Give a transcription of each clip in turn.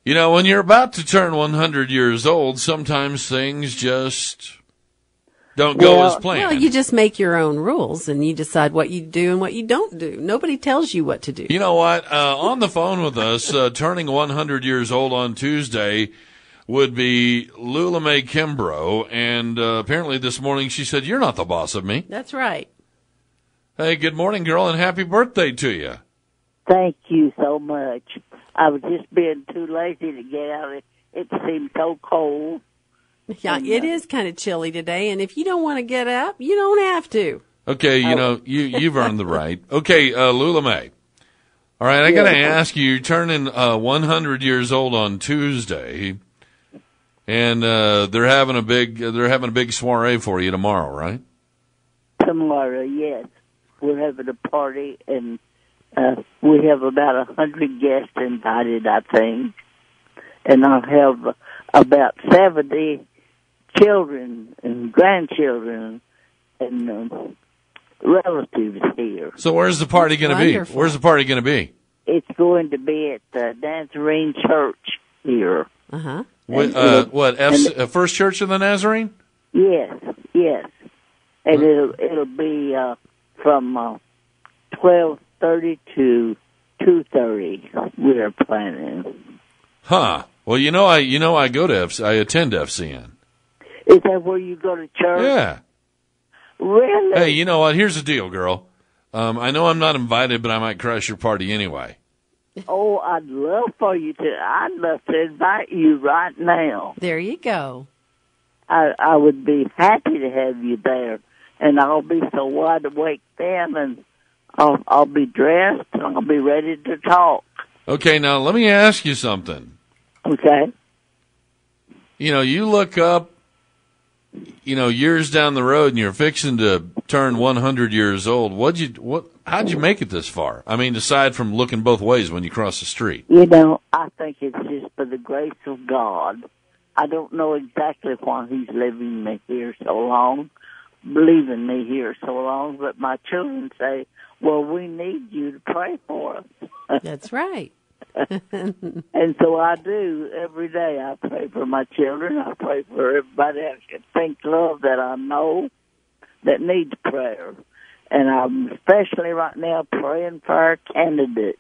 You know, when you're about to turn 100 years old, sometimes things just don't go as planned. Well, you just make your own rules, and you decide what you do and what you don't do. Nobody tells you what to do. You know what? On the phone with us, turning 100 years old on Tuesday, would be Lula Mae Kimbrough, and apparently this morning she said, "You're not the boss of me." That's right. Hey, good morning, girl, and happy birthday to you. Thank you so much. I was just being too lazy to get out. It seemed so cold. Yeah, it is kind of chilly today, and if you don't want to get up, you don't have to. Okay, you've earned the right. Okay, Lula Mae. All right, I got to ask you, you're turning 100 years old on Tuesday, and they're having a big soiree for you tomorrow, right? Tomorrow, yes. We're having a party, and we have about 100 guests invited, I think. And I'll have about 70 children and grandchildren and relatives here. So where's the party going to be? Where's the party going to be? It's going to be at the Nazarene Church here. Uh-huh. First Church of the Nazarene? Yes. And it'll be from 12:30 to 2:30. We're planning. Huh. Well, I go to I attend FCN. Is that where you go to church? Yeah. Really? Hey, you know what? Here's the deal, girl. I know I'm not invited, but I might crash your party anyway. Oh, I'd love to invite you right now. There you go. I would be happy to have you there, and I'll be so wide awake then, and I'll be dressed, and I'll be ready to talk. Okay, now let me ask you something. Okay. You look up, years down the road, and you're fixing to turn 100 years old. How'd you make it this far? I mean, aside from looking both ways when you cross the street. I think it's just for the grace of God. I don't know exactly why He's leaving me here so long, but my children say, well, we need you to pray for us. That's right. And so I do every day. I pray for my children. I pray for everybody I can think of that I know that needs prayer. And I'm especially right now praying for our candidates.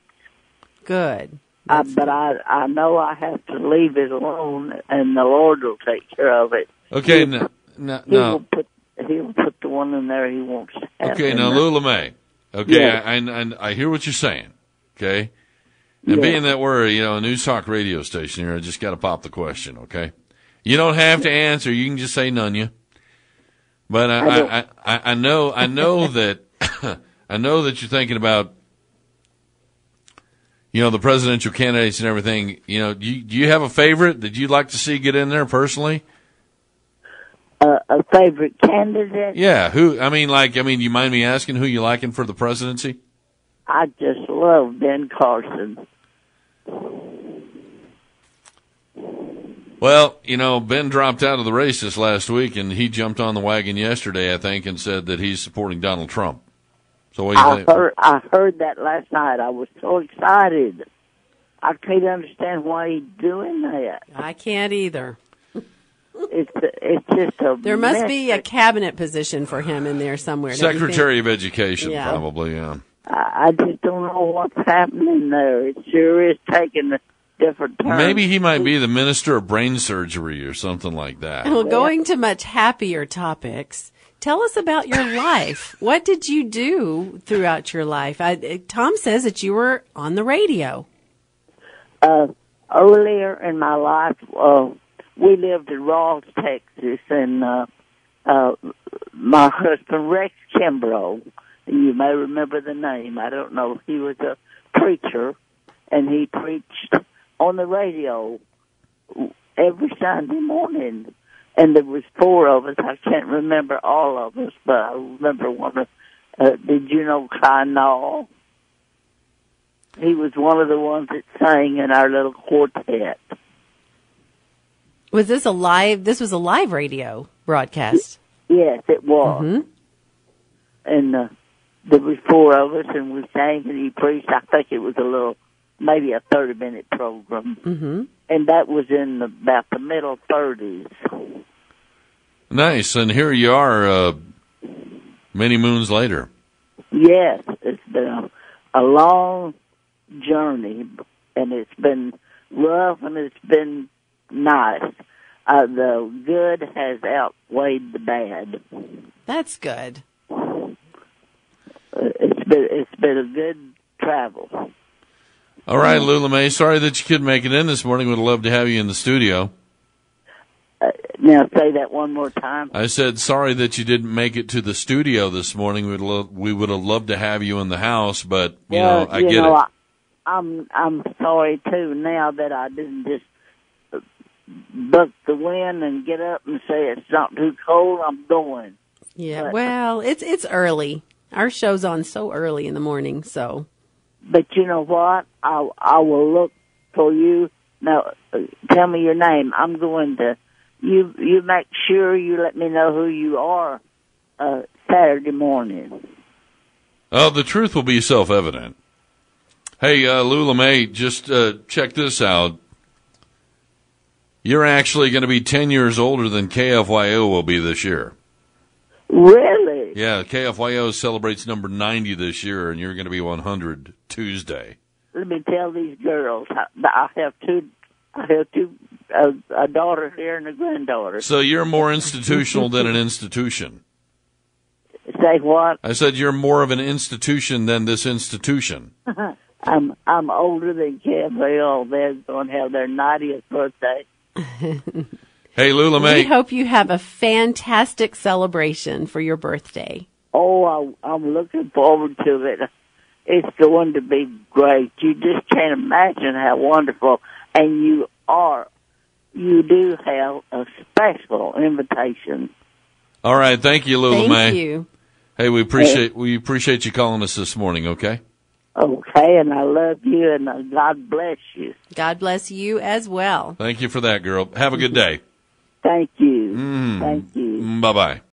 Good. But I know I have to leave it alone, and the Lord will take care of it. Okay, He'll put the one in there He wants to have. Okay, now Lula Mae. Okay, yes. I hear what you're saying. Okay, and being that we're a news talk radio station here, I just got to pop the question. Okay, you don't have to answer. You can just say none. You. But I know that I know that you're thinking about the presidential candidates and everything. Do you have a favorite that you'd like to see get in there personally? A favorite candidate? Yeah, who? I mean, you mind me asking who you liking for the presidency? I just love Ben Carson. Well, Ben dropped out of the race this last week, and he jumped on the wagon yesterday, I think, and said that he's supporting Donald Trump. So what do you think? I heard that last night. I was so excited. I can't understand why he's doing that. I can't either. It's just a There must be a cabinet position for him in there somewhere. Secretary of Education, probably, yeah. I just don't know what's happening there. It sure is taking a different turn. Maybe he might be the minister of brain surgery or something like that. Well, going to much happier topics, tell us about your life. What did you do throughout your life? Tom says that you were on the radio. Earlier in my life, we lived in Rawls, Texas, and my husband, Rex Kimbrough, you may remember the name, I don't know, he was a preacher, and he preached on the radio every Sunday morning, and there was 4 of us. I can't remember all of us, but I remember one of, did you know Kyle? He was one of the ones that sang in our little quartet. Was this this was a live radio broadcast? Yes, it was. Mm-hmm. And there was 4 of us, and we sang, and he preached. I think it was a little maybe a 30-minute program. Mm-hmm. And that was in about the middle 30s. Nice. And here you are many moons later. Yes, it's been a long journey, and it's been rough, and it's been nice. The good has outweighed the bad. That's good. It's been a good travel. All right, Lula Mae, sorry that you couldn't make it in this morning. Would love to have you in the studio. Now say that one more time. I said sorry that you didn't make it to the studio this morning. We would have loved to have you in the house, but I get it. I'm sorry too now that I didn't just buck the wind and get up and say it's not too cold. I'm going. Yeah, but, well, it's early. Our show's on so early in the morning, so. But you know what? I will look for you. Now, tell me your name. I'm going to. You make sure you let me know who you are Saturday morning. Oh, the truth will be self-evident. Hey, Lula Mae, just check this out. You're actually going to be 10 years older than KFYO will be this year. Really? Yeah, KFYO celebrates number 90 this year, and you're going to be 100 Tuesday. Let me tell these girls. I have two, a daughter here and a granddaughter. So you're more institutional than an institution. Say what? I said you're more of an institution than this institution. I'm older than KFYO. They're going to have their 90th birthday. Hey, Lula Mae. We hope you have a fantastic celebration for your birthday. Oh, I'm looking forward to it. It's going to be great. You just can't imagine how wonderful. And you do have a special invitation. All right. Thank you, Lula Mae. Thank you. Hey, we appreciate you calling us this morning, okay? Okay, and I love you, and God bless you. God bless you as well. Thank you for that, girl. Have a good day. Thank you. Thank you. Bye-bye.